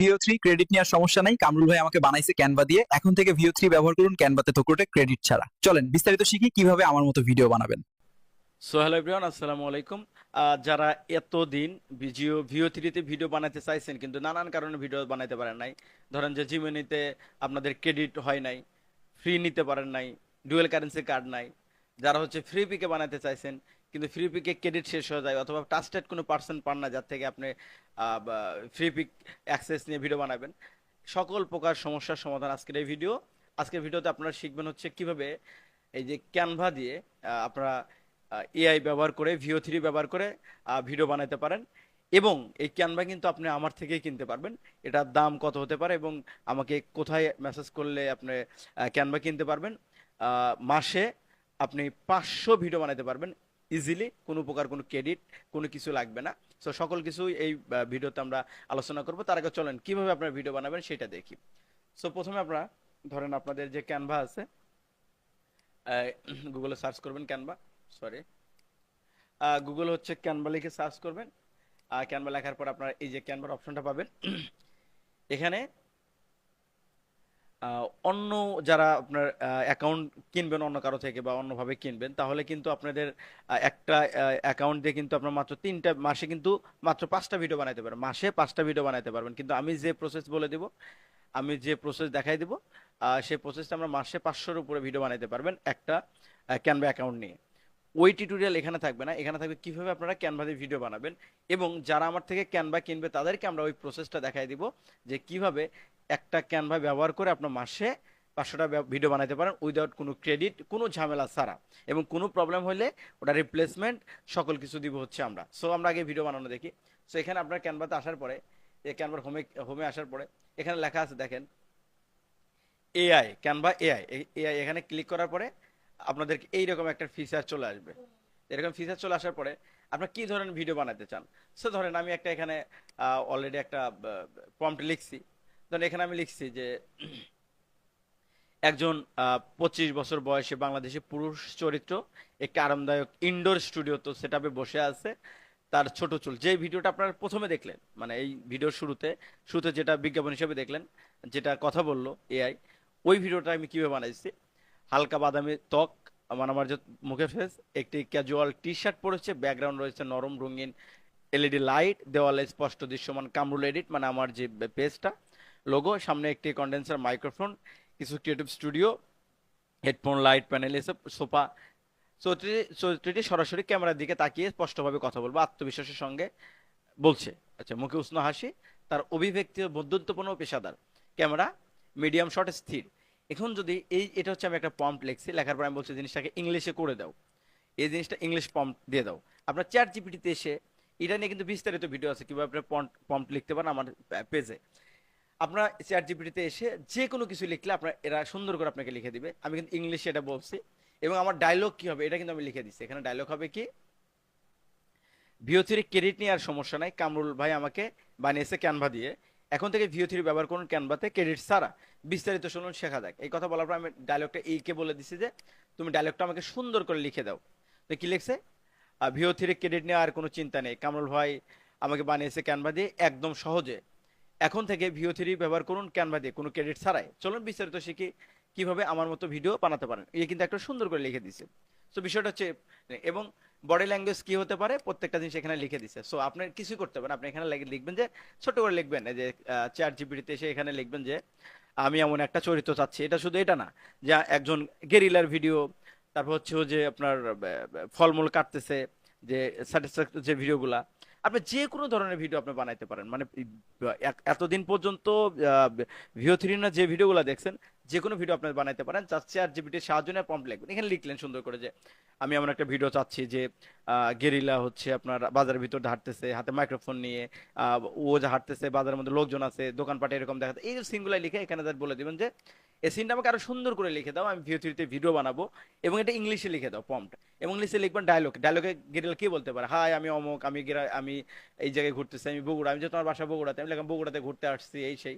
ভিও3 credit নেওয়ার সমস্যা নাই, কামরুল ভাই আমাকে বানাইছে ক্যানভা দিয়ে। এখন থেকে ভিও3 ব্যবহার করুন ক্যানভাতে থ্রুটে ক্রেডিট ছাড়া। চলেন বিস্তারিত শিখি কিভাবে আমার মতো ভিডিও বানাবেন। সো হ্যালো এভরিওয়ান, আসসালামু আলাইকুম। যারা এতদিন ভিও থ্রিতে ভিডিও বানাতে চাইছেন কিন্তু নানান কারণে ভিডিও বানাতে পারেন নাই, ধরেন যে জিমেনিতে আপনাদের ক্রেডিট হয় নাই, ফ্রি নিতে পারেন নাই, ডুয়েল কারেন্সি কার্ড নাই, যারা হচ্ছে ফ্রি পিকে বানাতে চাইছেন কিন্তু ফ্রি পিকে ক্রেডিট শেষ হয়ে যায়, অথবা ট্রাস্টেড কোনো পার্সন পান না যার থেকে আপনি ফ্রি পিক অ্যাক্সেস নিয়ে ভিডিও বানাবেন, সকল প্রকার সমস্যার সমাধান আজকের ভিডিওতে আপনারা শিখবেন হচ্ছে কিভাবে এই যে ক্যানভা দিয়ে আপনারা এআই ব্যবহার করে ভিও3 ব্যবহার করে ভিডিও বানাতে পারেন। এবং এই ক্যানভা কিন্তু আপনি আমার থেকেই কিনতে পারবেন। এটার দাম কত হতে পারে এবং আমাকে কোথায় মেসেজ করলে আপনি ক্যানভা কিনতে পারবেন। মাসে আপনি 500 ভিডিও বানাতে পারবেন ইজিলি, কোনো প্রকার কোনো ক্রেডিট কোনো কিছু লাগবে না। সো সকল কিছু এই ভিডিওতে আমরা আলোচনা করব। তার আগে চলেন কিভাবে আপনারা ভিডিও বানাবেন সেটা দেখি। সো প্রথমে আপনারা ধরেন আপনাদের যে ক্যানভা আছে, গুগলে সার্চ করবেন ক্যানভা, সরি গুগল হচ্ছে ক্যানভা লিখে সার্চ করবেন। ক্যানভা লেখার পর আপনারা এই যে ক্যানভার অপশনটা পাবেন। এখানে অন্য যারা আপনার অ্যাকাউন্ট কিনবেন অন্য কারো থেকে বা অন্যভাবে কিনবেন, তাহলে কিন্তু আপনাদের একটা অ্যাকাউন্ট দিয়ে কিন্তু আপনার মাত্র 3টা মাসে কিন্তু মাত্র 5টা ভিডিও বানাতে পারবেন, মাসে 5টা ভিডিও বানাতে পারবেন। কিন্তু আমি যে প্রসেস বলে দিব, আমি যে প্রসেস দেখাই দিব, সেই প্রসেসটা আমরা মাসে 500-র উপরে ভিডিও বানাতে পারবেন একটা ক্যানভা অ্যাকাউন্ট নিয়ে। ওই টিউটোরিয়াল এখানে থাকবে না, এখানে থাকবে কিভাবে আপনারা ক্যানভা দিয়ে ভিডিও বানাবেন। এবং যারা আমার থেকে ক্যানভা কিনবে তাদেরকে আমরা ওই প্রসেসটা দেখাই দিব যে কিভাবে একটা ক্যানভা ব্যবহার করে আপনার মাসে 500টা ভিডিও বানাতে পারেন উইদাউট কোনো ক্রেডিট, কোনো ঝামেলা ছাড়া। এবং কোনো প্রবলেম হলে ওটা রিপ্লেসমেন্ট সকল কিছু দিব হচ্ছে আমরা। সো আমরা আগে ভিডিও বানানো দেখি। সো এখানে আপনার ক্যানভাতে আসার পরে, এই ক্যানভার হোমে হোমে আসার পরে এখানে লেখা আছে দেখেন এআই, ক্যানভা এআই। এআই এখানে ক্লিক করার পরে আপনাদেরকে এইরকম একটা ফিচার চলে আসবে। এরকম ফিচার চলে আসার পরে আপনার কি ধরনের ভিডিও বানাতে চান। সো ধরেন আমি একটা এখানে অলরেডি একটা প্রম্পট লিখছি। ধরেন এখানে আমি লিখছি যে একজন 25 বছর বয়সে বাংলাদেশি পুরুষ চরিত্র একটি আরামদায়ক ইনডোর স্টুডিও তো সেটআপে বসে আছে, তার ছোট চুল। যে ভিডিওটা আপনারা প্রথমে দেখলেন, মানে এই ভিডিওর শুরুতে শুরুতে যেটা বিজ্ঞাপন হিসেবে দেখলেন, যেটা কথা বললো এআই, ওই ভিডিওটা আমি কিভাবে বানাইছি। হালকা বাদামি ত্বক, মানে আমার যে মুখের ফেস, একটি ক্যাজুয়াল টি শার্ট পরেছে, ব্যাকগ্রাউন্ড রয়েছে নরম রঙিন এলইডি লাইট, দেওয়ালে স্পষ্ট দৃশ্যমান কামরুল এডিট মানে আমার যে পেজটা, লোগো, সামনে একটি কন্ডেন্সার মাইক্রোফোন, কিছু creative studio, headphone, light panel, এসব সোফা। চরিত্রটি সরাসরি ক্যামেরার দিকে তাকিয়ে স্পষ্টভাবে কথা বলবো আত্মবিশ্বাসের সঙ্গে বলছে। আচ্ছা, মুখে উষ্ণ হাসি, তার অভিব্যক্তি বন্ধুত্বপূর্ণ ও পেশাদার, ক্যামেরা মিডিয়াম শট স্থির। এখন যদি এটা হচ্ছে আমি একটা প্রম্পট লিখছি, লেখার পর আমি বলছি জিনিসটাকে ইংলিশে করে দাও, এই জিনিসটা ইংলিশ প্রম্পট দিয়ে দাও। আপনার চ্যাট জিপিটিতে এসে এটা নিয়ে কিন্তু বিস্তারিত ভিডিও আছে কিভাবে আপনি প্রম্পট লিখতে পারেন আমার পেজে। আপনার চ্যাট জিপিটিতে এসে যে কোনো কিছু লিখলে আপনার এরা সুন্দর করে আপনাকে লিখে দিবে। আমি কিন্তু ইংলিশে এটা বলছি। এবং আমার ডায়লগ কি হবে এটা কিন্তু আমি লিখে দিচ্ছি। এখানে ডায়লগ হবে কি, ভিও3 ক্রেডিট নিয়ে আর সমস্যা নাই, কামরুল ভাই আমাকে বানিয়েছে ক্যানভা দিয়ে। এখন থেকে ভিও3 ব্যবহার করুন ক্যানভাতে ক্রেডিট ছাড়া। বিস্তারিত শুনুন, শেখা যাক। এই কথা বলার পর আমি ডায়লগটা এইকে বলে দিছি যে তুমি ডায়লগটা আমাকে সুন্দর করে লিখে দাও। তো কি লিখছে, ভিও3 ক্রেডিট নিয়ে আর কোনো চিন্তা নেই, কামরুল ভাই আমাকে বানিয়েছে ক্যানভা দিয়ে একদম সহজে। এখন থেকে ভিও3 ব্যবহার করুন ক্যানভা দিয়ে কোনো ক্রেডিট ছাড়াই। চলুন বিস্তারিত শিখি কিভাবে আমার মতো ভিডিও বানাতে পারেন। এই কিন্তু একটা সুন্দর করে লিখে দিছে। তো বিষয়টা হচ্ছে, এবং বডি ল্যাঙ্গুয়েজ কি হতে পারে প্রত্যেকটা জিনিস এখানে লিখে দিছে। সো আপনি কিছু করতে পারেন, আপনি এখানে লিখবেন যে ছোট করে লিখবেন, এই যে চ্যাট জিপিটিতে এসে এখানে লিখবেন যে আমি এমন একটা চরিত্র চাচ্ছি। এটা শুধু এটা না যে একজন গেরিলার ভিডিও, তারপর হচ্ছে ও যে আপনার ফলমূল কাটতেছে, যে স্যাটিসফ্যাক্টরি যে ভিডিওগুলা, আপনি যে কোনো ধরনের ভিডিও আপনি বানাইতে পারেন। মানে এতদিন পর্যন্ত ভিও3 না যে ভিডিওগুলো দেখছেন, যে কোনো ভিডিও আপনি বানাইতে পারেন। চাচ্ছি আর জিপিটির সাহায্য নিয়ে প্রম্পট লিখবেন, এখানে লিখলেন সুন্দর করে যে আমি এমন একটা ভিডিও চাচ্ছি যে গেরিলা হচ্ছে আপনার বাজারের ভিতর হাঁটতেছে হাতে মাইক্রোফোন নিয়ে, ও যে হাঁটতেছে, বাজারের মধ্যে লোকজন আছে, দোকানপাটে এরকম দেখাতে, এই সিনগুলো লিখে এখানে বলে দিবেন যে এই সিনটা আমাকে আরো সুন্দর করে লিখে দাও, আমি ভিও3তে ভিডিও বানাবো। এবং এটা ইংলিশে লিখে দাও প্রম্পট। এবং ইংলিশে লিখবেন ডায়লগে গেরিলা কি বলতে পারে, হাই আমি অমুক, আমি এই জায়গায় ঘুরতেছি, আমি বগুড়া, আমি যে তোমার বাসা বগুড়াতে, আমি লিখলাম বগুড়াতে ঘুরতে আসছি, এই সেই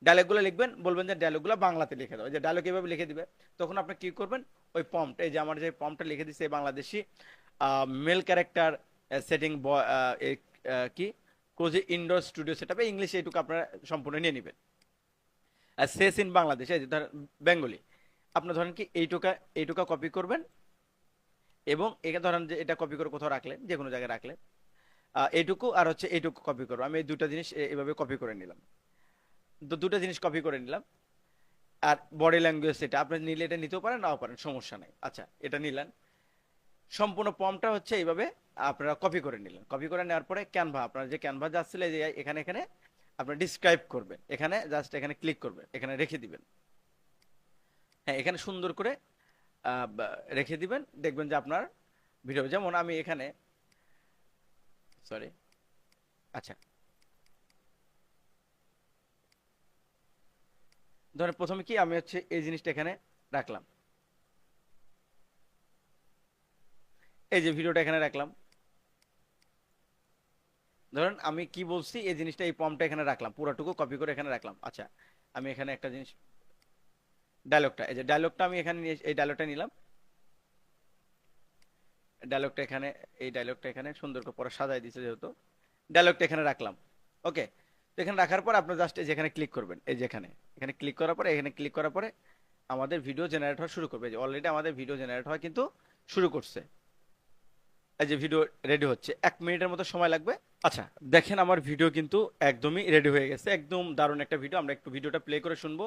ডায়লগুলো লিখবেন। বলবেন যে ডায়লগুলো বাংলাতে লিখে দাও, যে ডায়লগ এভাবে লিখে দিবে। তখন আপনি কি করবেন, ওই প্রম্পট, এই যে আমার যে প্রম্পটটা লিখে দিচ্ছে বাংলাদেশি মেল ক্যারেক্টার সেটিং কি কোজি ইনডোর স্টুডিও সেটআপে, ইংলিশে এইটুকু আপনারা সম্পূর্ণ নিয়ে নেবেন। আর সেস ইন বাংলাদেশ, এই যে ধরেন বেঙ্গলি, আপনার ধরেন কি এইটুকা কপি করবেন, এবং এটা ধরেন যে এটা কপি করে কোথাও রাখলেন, যে কোনো জায়গায় রাখলেন, এইটুকু আর হচ্ছে এইটুকু কপি করবো। আমি এই দুটো জিনিস এভাবে কপি করে নিলাম, দুটো জিনিস কপি করে নিলাম। আর বডি ল্যাঙ্গুয়েজ এটা আপনি নিলে এটা নিতেও পারেন, নাও পারেন, সমস্যা নাই। আচ্ছা, এটা নিলেন, সম্পূর্ণ ফর্মটা হচ্ছে এইভাবে আপনারা কপি করে নিলেন। কপি করে নেওয়ার পরে ক্যানভা, আপনার যে ক্যানভা যাচ্ছিল যে এখানে এখানে আপনার ডিসক্রাইব করবেন, এখানে জাস্ট এখানে ক্লিক করবেন, এখানে রেখে দিবেন। হ্যাঁ, এখানে সুন্দর করে রেখে দিবেন, দেখবেন যে আপনার ভিডিও, যেমন আমি এখানে, সরি, আচ্ছা, ধরেন প্রথমে কি আমি হচ্ছে এই জিনিসটা এখানে রাখলাম, এই যে ভিডিওটা এখানে রাখলাম। ধরেন আমি কি বলছি এই জিনিসটা, এই ফর্মটা এখানে রাখলাম, পুরোটুকু কপি করে এখানে রাখলাম। আচ্ছা, আমি এখানে একটা জিনিস, ডায়লগটা, এই যে ডায়লগটা আমি এখানে এই ডায়লগটা নিলাম, ডায়লগটা এখানে, এই ডায়লগটা এখানে সুন্দর করে পরে সাজাই দিয়েছে যেহেতু, ডায়লগটা এখানে রাখলাম। ওকে, তো এখানে রাখার পর আপনার জাস্ট এই যেখানে ক্লিক করবেন, এই যেখানে এখানে ক্লিক করার পরে, এখানে ক্লিক করার পরে আমাদের ভিডিও জেনারেট হওয়া শুরু করবে। যে অলরেডি আমাদের ভিডিও জেনারেট হওয়া কিন্তু শুরু করছে, এই যে ভিডিও রেডি হচ্ছে, 1 মিনিটের মতো সময় লাগবে। আচ্ছা, দেখেন আমার ভিডিও কিন্তু একদমই রেডি হয়ে গেছে, একদম দারুণ একটা ভিডিও। আমরা একটু ভিডিওটা প্লে করে শুনবো।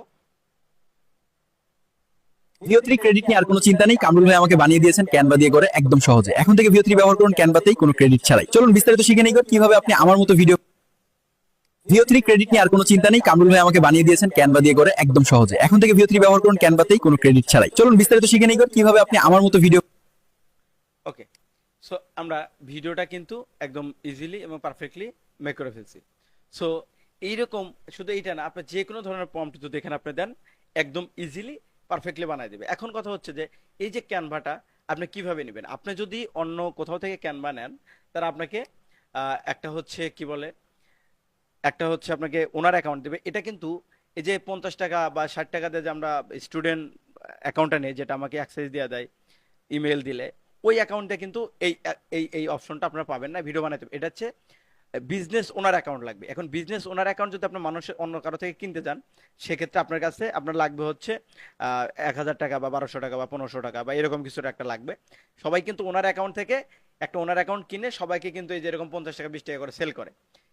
ভিও3 ক্রেডিট নিয়ে আর কোনো চিন্তা নেই, কামরুল ভাই আমাকে বানিয়ে দিয়েছেন ক্যানভা দিয়ে করে একদম সহজে। এখন থেকে ভিও3 ব্যবহার করুন ক্যানভাতেই, কোনো ক্রেডিট ছাড়াই। চলুন বিস্তারিত শিখে নিই কিভাবে আপনি আমার মতো ভিডিও। ভিও3 ক্রেডিট নিয়ে আর কোনো চিন্তা নেই, কামরুল ভাই আমাকে বানিয়ে দিয়েছেন ক্যানভা দিয়ে করে একদম সহজে। এখন থেকে ভিও3 ব্যবহার করুন ক্যানভাতেই, কোনো ক্রেডিট ছাড়াই। চলুন বিস্তারিত শিখে নিই কিভাবে আপনি আমার মতো ভিডিও। ওকে, সো আমরা ভিডিওটা কিন্তু একদম ইজিলি এবং পারফেক্টলি মেক করে ফেলছি। সো এইরকম, শুধু এইটা না, আপনার যে কোনো ধরনের প্রম্পট যদি এখানে আপনি দেন, একদম ইজিলি পারফেক্টলি বানাই দেবে। এখন কথা হচ্ছে যে এই যে ক্যানভাটা আপনি কিভাবে নেবেন। আপনি যদি অন্য কোথাও থেকে ক্যানভা নেন, তারা আপনাকে একটা হচ্ছে কি বলে, একটা হচ্ছে আপনাকে ওনার অ্যাকাউন্ট দেবে। এটা কিন্তু এই যে 50 টাকা বা 60 টাকা দিয়ে যে আমরা স্টুডেন্ট অ্যাকাউন্টটা নেই, যেটা আমাকে অ্যাক্সেস দিয়ে দেয় ইমেল দিলে, ওই অ্যাকাউন্টে কিন্তু এই অপশনটা আপনারা পাবেন না ভিডিও বানাতে। এটা হচ্ছে বিজনেস ওনার অ্যাকাউন্ট লাগবে। এখন বিজনেস ওনার অ্যাকাউন্ট যদি আপনার মানুষের অন্য কারো থেকে কিনতে চান, সেক্ষেত্রে আপনার কাছে আপনার লাগবে হচ্ছে 1000 টাকা বা 1200 টাকা বা 1500 টাকা বা এরকম কিছু একটা লাগবে। সবাই কিন্তু ওনার অ্যাকাউন্ট থেকে একটা ওনার অ্যাকাউন্ট কিনে সবাইকে কিন্তু এই যেরকম 50 টাকা 20 টাকা করে সেল করে।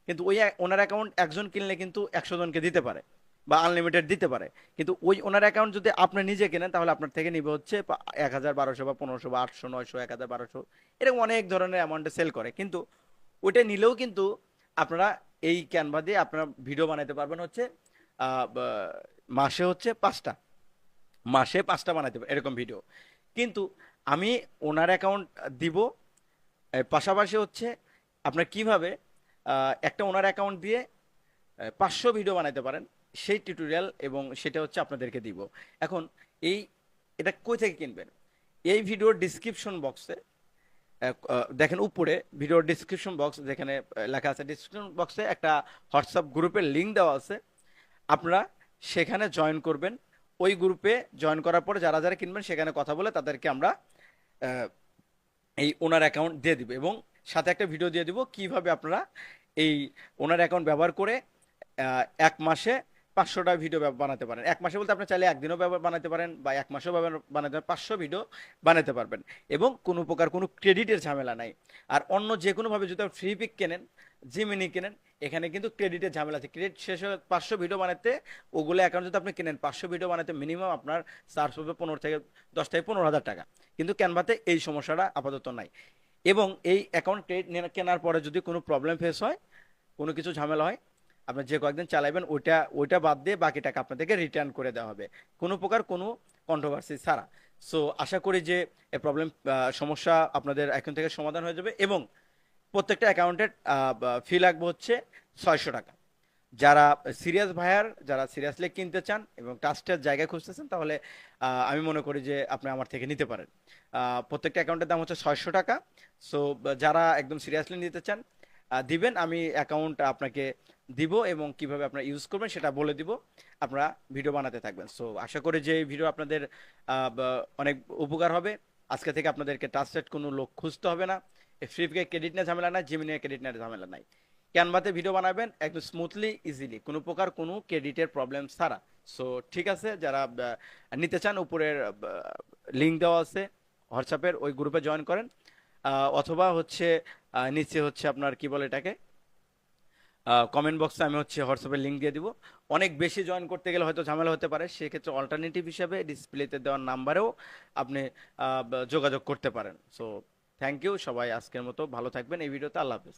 কিন্তু ওই ওনার অ্যাকাউন্ট একজন কিনলে কিন্তু 100 জনকে দিতে পারে বা আনলিমিটেড দিতে পারে। কিন্তু ওই ওনার অ্যাকাউন্ট যদি আপনি নিজে কেনেন, তাহলে আপনার থেকে নিবে হচ্ছে 1000, 1200 বা 1500 বা 800, 900, 1000, 1200, এরকম অনেক ধরনের অ্যামাউন্টে সেল করে। কিন্তু ওইটা নিলেও কিন্তু আপনারা এই ক্যানভা দিয়ে আপনারা ভিডিও বানাতে পারবেন হচ্ছে মাসে হচ্ছে 5টা, মাসে 5টা বানাতে পারবেন এরকম ভিডিও। কিন্তু আমি ওনার অ্যাকাউন্ট দিব, পাশাপাশি হচ্ছে আপনার কিভাবে একটা ওনার অ্যাকাউন্ট দিয়ে 500 ভিডিও বানাতে পারেন সেই টিউটোরিয়াল, এবং সেটা হচ্ছে আপনাদেরকে দিব। এখন এই এটা কই থেকে কিনবেন, এই ভিডিওর ডিসক্রিপশন বক্সে দেখেন, উপরে ভিডিওর ডিসক্রিপশন বক্স যেখানে লেখা আছে, ডিসক্রিপশন বক্সে একটা হোয়াটসঅ্যাপ গ্রুপের লিঙ্ক দেওয়া আছে। আপনারা সেখানে জয়েন করবেন। ওই গ্রুপে জয়েন করার পরে যারা যারা কিনবেন সেখানে কথা বলে তাদেরকে আমরা আহ, এই ওনার অ্যাকাউন্ট দিয়ে দিব, এবং সাথে একটা ভিডিও দিয়ে দিব কিভাবে আপনারা এই ওনার অ্যাকাউন্ট ব্যবহার করে 1 মাসে 500টা ভিডিও বানাতে পারেন। 1 মাসে বলতে আপনি চাইলে একদিনও বানাতে পারেন, বা 1 মাসেও বানাতে পারেন, 500 ভিডিও বানাতে পারবেন, এবং কোনো প্রকার কোনো ক্রেডিটের ঝামেলা নাই। আর অন্য যে কোনোভাবে যদি আপনি ফ্রি পিক কেনেন, জিমিনি কেনেন, এখানে কিন্তু ক্রেডিটের ঝামেলা আছে। ক্রেডিট শেষ হয়ে 500 ভিডিও বানাতে, ওগুলো অ্যাকাউন্ট যদি আপনি কেনেন, 500 ভিডিও বানাতে মিনিমাম আপনার চার্জ হবে 10 থেকে 15 হাজার টাকা। কিন্তু ক্যানভাতে এই সমস্যাটা আপাতত নাই। এবং এই অ্যাকাউন্ট ক্রেডিট কেনার পরে যদি কোনো প্রবলেম ফেস হয়, কোনো কিছু ঝামেলা হয়, আপনার যে কয়েকদিন চালাবেন ওইটা ওইটা বাদ দিয়ে বাকি টাকা আপনাদেরকে রিটার্ন করে দেওয়া হবে, কোনো প্রকার কোনো কন্ট্রোভার্সি ছাড়া। সো আশা করি যে এই প্রবলেম, সমস্যা আপনাদের এখন থেকে সমাধান হয়ে যাবে। এবং প্রত্যেকটা অ্যাকাউন্টের ফি লাগবে হচ্ছে 600 টাকা। যারা সিরিয়াস ভাইয়ার, যারা সিরিয়াসলি কিনতে চান এবং ট্রাস্টের জায়গায় খুঁজতেছেন, তাহলে আমি মনে করি যে আপনি আমার থেকে নিতে পারেন। প্রত্যেকটা অ্যাকাউন্টের দাম হচ্ছে 600 টাকা। সো যারা একদম সিরিয়াসলি নিতে চান, দিবেন, আমি অ্যাকাউন্ট আপনাকে দিব, এবং কিভাবে আপনারা ইউজ করবেন সেটা বলে দিব। আপনারা ভিডিও বানাতে থাকবেন। সো আশা করি যে এই ভিডিও আপনাদের অনেক উপকার হবে। আজকে থেকে আপনাদেরকে ট্রাস্টেড কোনো লোক খুঁজতে হবে না, ফ্রি ক্রেডিট নিয়ে ঝামেলা নাই, জিমিনিয়া ক্রেডিট নিয়ে ঝামেলা নাই। ক্যানভাতে ভিডিও বানাবেন একদম স্মুথলি ইজিলি, কোনো প্রকার কোনো ক্রেডিটের প্রবলেম ছাড়া। সো ঠিক আছে, যারা নিতে চান উপরের লিঙ্ক দেওয়া আছে হোয়াটসঅ্যাপের, ওই গ্রুপে জয়েন করেন। অথবা হচ্ছে নিচে হচ্ছে আপনার কি বলে এটাকে, কমেন্ট বক্সে আমি হচ্ছে হোয়াটসঅ্যাপের লিঙ্ক দিয়ে দিব। অনেক বেশি জয়েন করতে গেলে হয়তো ঝামেলা হতে পারে, সেক্ষেত্রে অল্টারনেটিভ হিসেবে ডিসপ্লেতে দেওয়ার নাম্বারেও আপনি যোগাযোগ করতে পারেন। সো থ্যাংক ইউ সবাই, আজকের মতো ভালো থাকবেন এই ভিডিওতে। আল্লাহ হাফেজ।